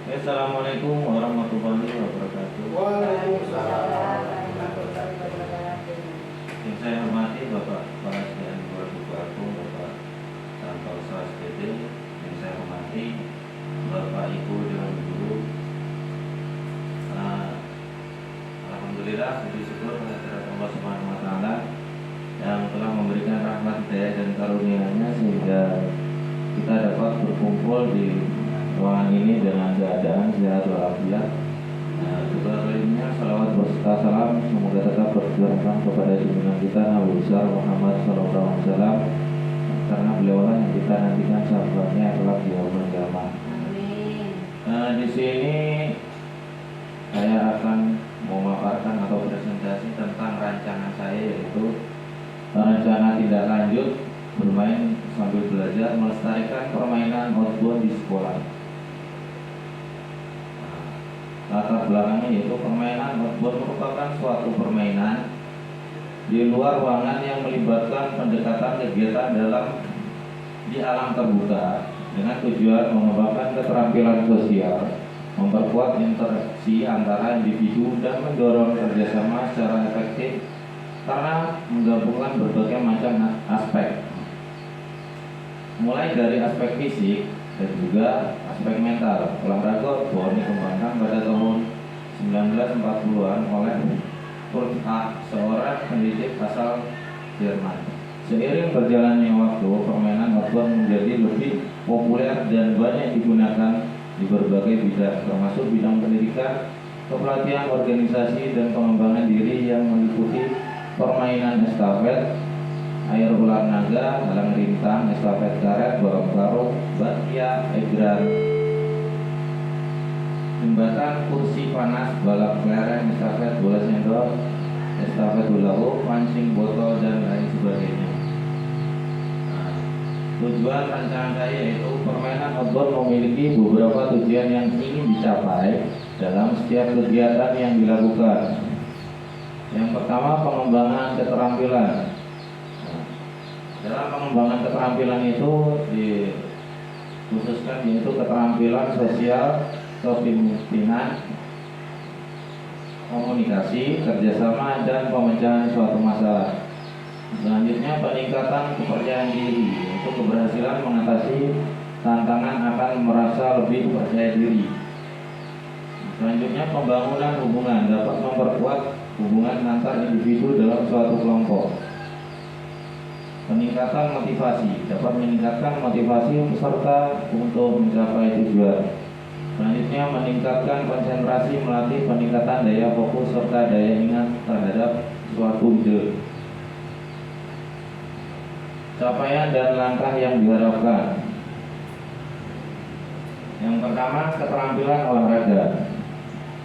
Assalamualaikum warahmatullahi wabarakatuh. Waalaikumsalam. Yang saya hormati Bapak Kepala SDN 2 Duku Agung, Bapak Santo SPD. Yang saya hormati Bapak Ibu Dewan Guru. Alhamdulillah, puji syukur kehadirat Allah Subhanahu wa taala yang telah memberikan rahmat hidayah dan karunia-Nya sehingga kita dapat berkumpul di ruangan ini dengan keadaan sehat walafiat. Juga lainnya salawat berserta salam semoga tetap bercurahkan kepada junjungan kita Nabi besar Muhammad SAW, karena beliaulah yang kita nantikan sahabatnya kelak di yaumul qiyamah. Di sini saya akan memaparkan atau presentasi tentang rancangan saya, yaitu rencana tindak lanjut bermain sambil belajar melestarikan permainan outbound di sekolah. Latar belakangnya yaitu permainan outbound merupakan suatu permainan di luar ruangan yang melibatkan pendekatan kegiatan di alam terbuka dengan tujuan mengembangkan keterampilan sosial, memperkuat interaksi antara individu dan mendorong kerjasama secara efektif karena menggabungkan berbagai macam aspek, mulai dari aspek fisik dan juga aspek mental. Olahraga outbound dikembangkan pada tahun 1940-an oleh Kurt A, seorang pendidik asal Jerman. Seiring berjalannya waktu, permainan outbound menjadi lebih populer dan banyak digunakan di berbagai bidang, termasuk bidang pendidikan, kepelatihan, organisasi, dan pengembangan diri yang meliputi permainan estafet, air ular naga, halang rintang, estafet karet, balap karung, bakia, egrang, jembatan, kursi panas, balap kelereng, estafet bola sendok, estafet hula hoop, pancing botol, dan lain sebagainya. Tujuan rancangan saya yaitu permainan outbound memiliki beberapa tujuan yang ingin dicapai dalam setiap kegiatan yang dilakukan. Yang pertama, pengembangan keterampilan. Dalam pengembangan keterampilan itu dikhususkan yaitu keterampilan sosial, kepemimpinan, komunikasi, kerjasama, dan pemecahan suatu masalah. Selanjutnya, peningkatan kepercayaan diri untuk keberhasilan mengatasi tantangan akan merasa lebih percaya diri. Selanjutnya, pembangunan hubungan dapat memperkuat hubungan antar individu dalam suatu kelompok. Peningkatan motivasi dapat meningkatkan motivasi peserta untuk mencapai tujuan. Selanjutnya, meningkatkan konsentrasi melatih peningkatan daya fokus serta daya ingat terhadap suatu ide. Capaian dan langkah yang diharapkan. Yang pertama, keterampilan olahraga.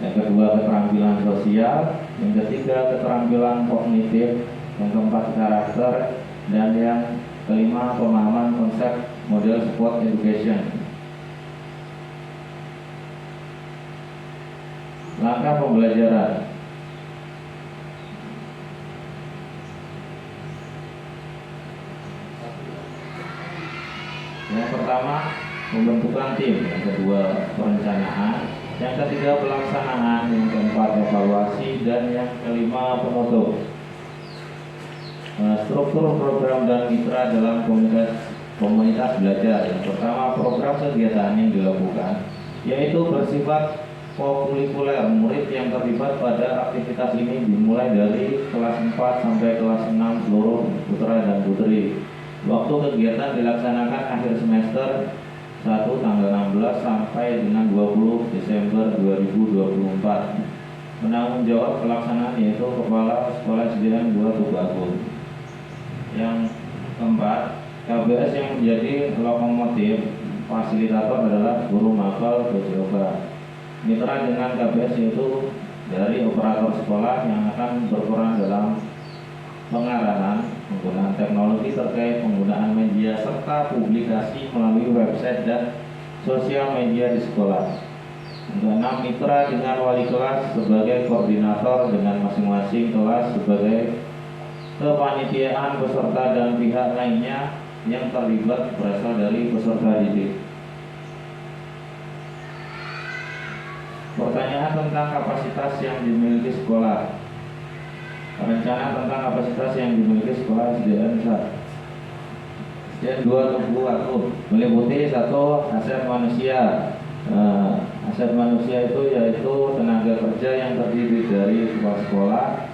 Yang kedua, keterampilan sosial. Yang ketiga, keterampilan kognitif. Yang keempat, karakter. Dan yang kelima, pemahaman konsep model sport education. Langkah pembelajaran. Yang pertama, pembentukan tim. Yang kedua, perencanaan. Yang ketiga, pelaksanaan. Yang keempat, evaluasi. Dan yang kelima, penutup. Struktur program dan mitra dalam komunitas belajar. Yang pertama, program kegiatan yang dilakukan yaitu bersifat kokurikuler. Murid yang terlibat pada aktivitas ini dimulai dari kelas 4 sampai kelas 6 seluruh putra dan putri. Waktu kegiatan dilaksanakan akhir semester 1 tanggal 16 sampai dengan 20 Desember 2024. Penanggung jawab pelaksanaan yaitu Kepala Sekolah SDN 2 Duku Agung. Yang keempat, KBS yang menjadi lokomotif fasilitator adalah guru mapel BCOK. Mitra dengan KBS yaitu dari operator sekolah yang akan berperan dalam pengarahan penggunaan teknologi terkait penggunaan media serta publikasi melalui website dan sosial media di sekolah. Untuk 6, mitra dengan wali kelas sebagai koordinator dengan masing-masing kelas sebagai kepanitiaan peserta dan pihak lainnya yang terlibat berasal dari peserta didik. Pertanyaan tentang kapasitas yang dimiliki sekolah. Rencana tentang kapasitas yang dimiliki sekolah SDN 2 meliputi satu, aset manusia. Aset manusia itu yaitu tenaga kerja yang terdiri dari kepala sekolah,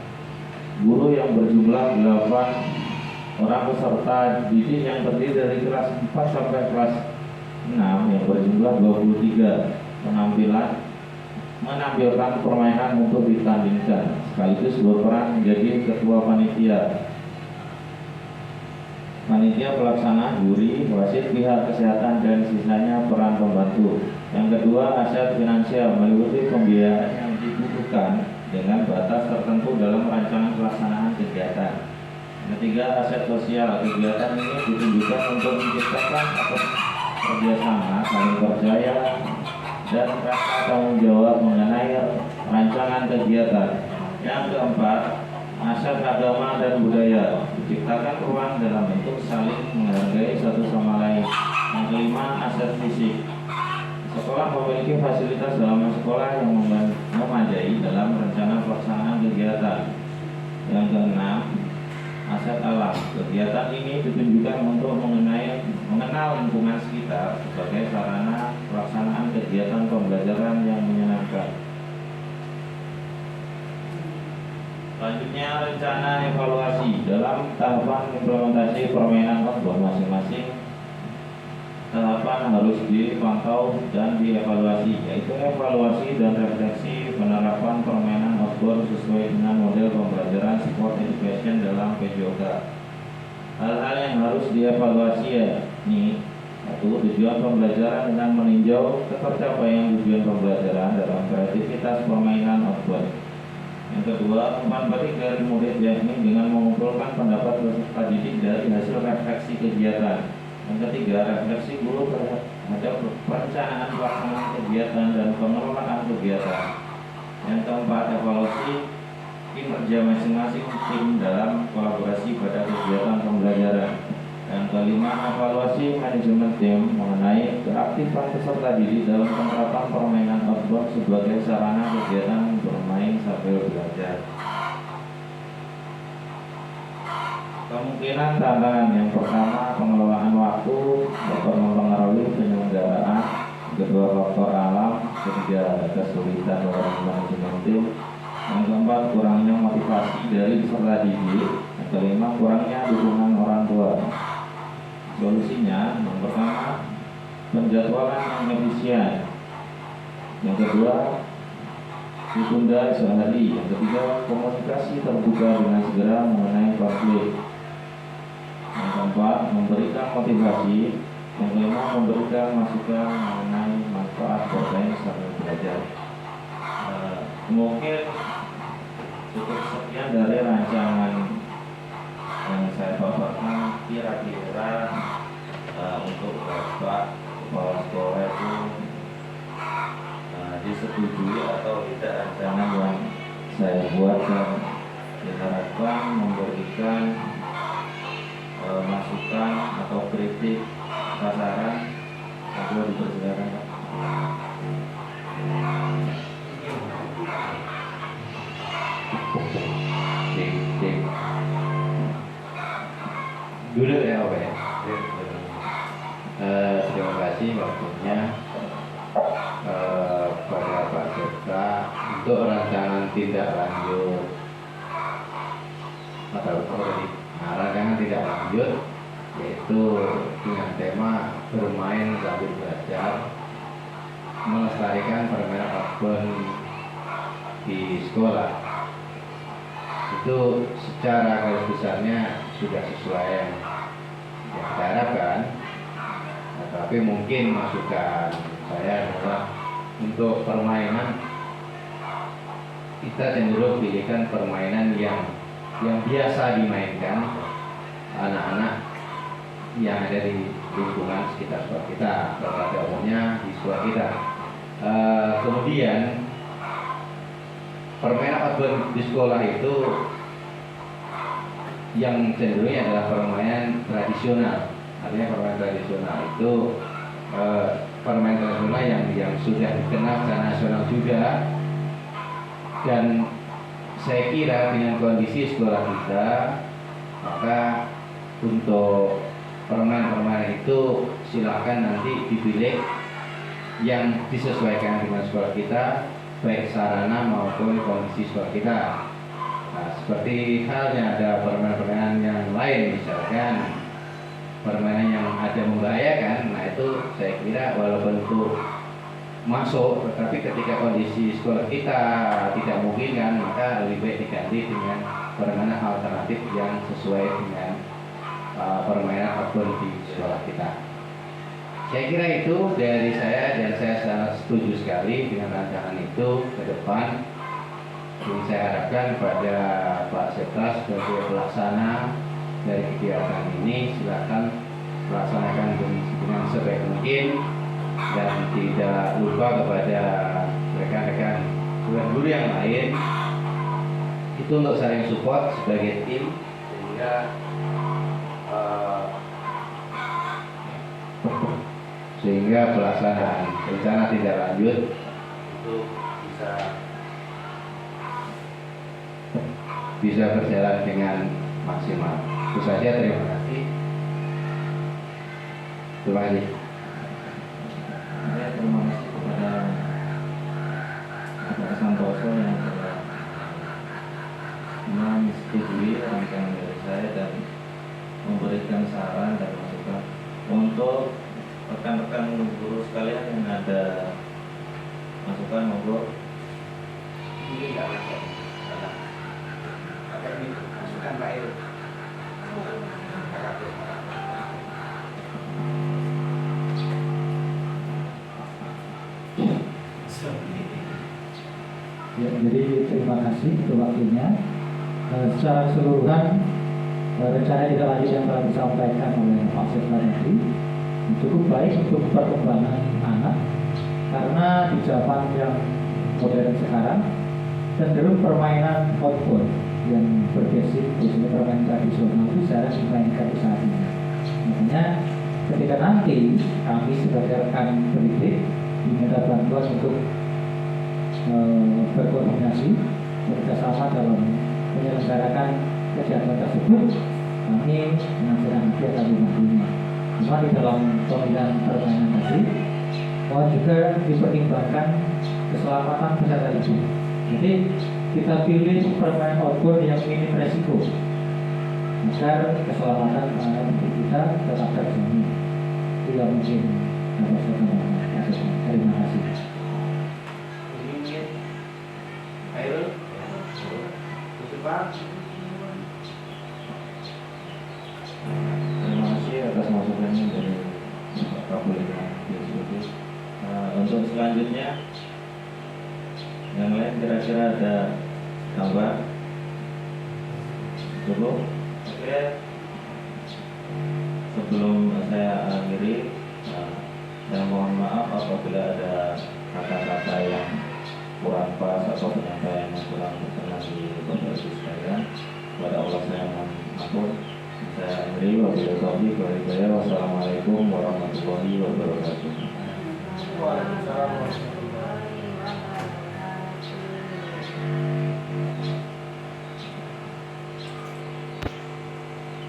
guru yang berjumlah 8 orang, peserta didik yang terdiri dari kelas 4 sampai kelas 6 yang berjumlah 23, menampilkan permainan untuk ditandingkan, sekaligus berperan menjadi ketua panitia pelaksana, juri, wasit, pihak kesehatan, dan sisanya peran pembantu. Yang kedua, aset finansial meliputi pembiayaan yang dibutuhkan dengan batas tertentu dalam rancangan pelaksanaan kegiatan. Yang ketiga, aset sosial. Kegiatan ini ditunjukkan untuk menciptakan kerjasama, saling percaya, dan rasa tanggung jawab mengenai rancangan kegiatan. Yang keempat, aset agama dan budaya, diciptakan ruang dalam bentuk saling menghargai satu sama lain. Yang kelima, aset fisik. Sekolah memiliki fasilitas dalam sekolah yang memadai dalam rencana pelaksanaan kegiatan. Yang keenam, aset alam. Kegiatan ini ditunjukkan untuk mengenal lingkungan sekitar sebagai sarana pelaksanaan kegiatan pembelajaran yang menyenangkan. Selanjutnya, rencana evaluasi. Dalam tahapan implementasi permainan outbound masing-masing tahapan harus dipantau dan dievaluasi, yaitu evaluasi dan refleksi penerapan permainan outbound sesuai dengan model pembelajaran sport education dalam PJOK. Hal-hal yang harus dievaluasi yakni: 1. Tujuan pembelajaran dengan meninjau tercapaian tujuan pembelajaran dalam kreativitas permainan outbound. Yang kedua, umpan balik dari murid, yakni dengan mengumpulkan pendapat peserta didik dari hasil refleksi kegiatan. Yang ketiga, refleksi guru terhadap perencanaan pelaksanaan kegiatan dan pengelolaan kegiatan. Yang keempat, evaluasi kinerja masing-masing tim dalam kolaborasi pada kegiatan pembelajaran. Yang kelima, evaluasi manajemen tim mengenai keaktifan peserta didik dalam penerapan permainan outbound sebagai sarana kegiatan bermain sambil belajar. Kemungkinan tantangan: yang pertama, pengelolaan waktu dapat mempengaruhi penyelenggaraan. Kedua, faktor alam. Ketiga, kesulitan dalam manajemen tim. Yang keempat, kurangnya motivasi dari peserta didik. Yang kelima, kurangnya dukungan orang tua. Solusinya: yang pertama, penjadwalan yang efisien. Yang kedua, ditunda sehari. Yang ketiga, komunikasi terbuka dengan segera mengenai konflik. Yang keempat, memberikan motivasi. Yang kelima, memberikan masukan mengenai manfaat bermain sambil belajar. Mungkin cukup sekian dari rancangan yang saya paparkan. Kira-kira untuk Bapak kepala sekolah itu disetujui atau tidak rancangan yang saya buat, dan diharapkan memberikan masukan atau kritik, sasaran. Aku dipersilakan, Pak. Cek. Dulu ya, Pak ya. Terima kasih waktunya pada Pak Serta untuk rancangan tindak lanjut rancangan tindak lanjut, yaitu dengan tema bermain sambil belajar, melestarikan permainan outbound di sekolah. Itu secara garis besarnya sudah sesuai yang kita harapkan. Tapi mungkin masukan saya adalah untuk permainan kita cenderung pilihkan permainan yang biasa dimainkan anak-anak yang ada di lingkungan sekitar sekolah kita, pada umumnya di sekolah kita. Kemudian permainan outbound di sekolah itu yang cenderungnya adalah permainan tradisional. Artinya permainan tradisional itu permainan tradisional yang sudah dikenal secara nasional juga. Dan saya kira dengan kondisi sekolah kita, maka untuk permainan itu silakan nanti dipilih yang disesuaikan dengan sekolah kita, baik sarana maupun kondisi sekolah kita. Nah, seperti halnya ada permainan-permainan yang lain, misalkan permainan yang ada membahayakan, nah itu saya kira walaupun itu masuk, tetapi ketika kondisi sekolah kita tidak memungkinkan, maka lebih baik diganti dengan permainan alternatif yang sesuai dengan permainan outdoor di sekolah kita. Saya kira itu dari saya, dan saya sangat setuju sekali dengan rancangan itu ke depan. Jadi saya harapkan pada Pak Sekda sebagai pelaksana dari kegiatan ini, silakan melaksanakan dengan sebaik mungkin, dan tidak lupa kepada rekan-rekan guru yang lain itu untuk saling support sebagai tim, sehingga pelaksanaan rencana tidak lanjut itu bisa berjalan dengan maksimal. Itu saja, terima kasih. Terima kasih. Terima kasih kepada Bapak Santoso yang telah menyetujui rancangan dari saya dan memberikan saran dan masukan. Untuk rekan-rekan guru sekalian yang ada masukan, monggo. Ini enggak ada. Ada ini masukan Pak Ero. Ya, jadi terima kasih untuk waktunya. Secara keseluruhan rencana tidak lanjut yang telah disampaikan oleh Pak Sekda tadi cukup baik untuk perkembangan anak, karena di zaman yang modern sekarang cenderung permainan outdoor yang berbasis permainan tradisional itu jarang dimainkan di saat ini. Makanya ketika nanti kami sebagai rekan pendidik diminta bantuan untuk berkoordinasi bekerjasama dalam menyelenggarakan kegiatan tersebut, kami dengan senang hati akan membantunya. Cuma di dalam pemilihan permainan tadi, mohon juga dipertimbangkan keselamatan peserta itu. Jadi kita pilih permainan outdoor yang minim resiko agar keselamatan anak kita tetap terjamin. Tidak mungkin dapat terjadi. Terima kasih. Terima kasih atas masukannya dari Pak Kapolda. Untuk selanjutnya, yang lain kira-kira ada tambah? Cukup? Oke. Sebelum saya akhiri, saya mohon maaf apabila ada kata-kata yang kurang pas atau penyampaian yang kurang berkenan di Bapak Ibu sekalian. Kepada Allah saya mohon ampun. Saya akhiri, wabillahi taufiq wal hidayah. Wassalamualaikum warahmatullahi wabarakatuh. Waalaikumsalam.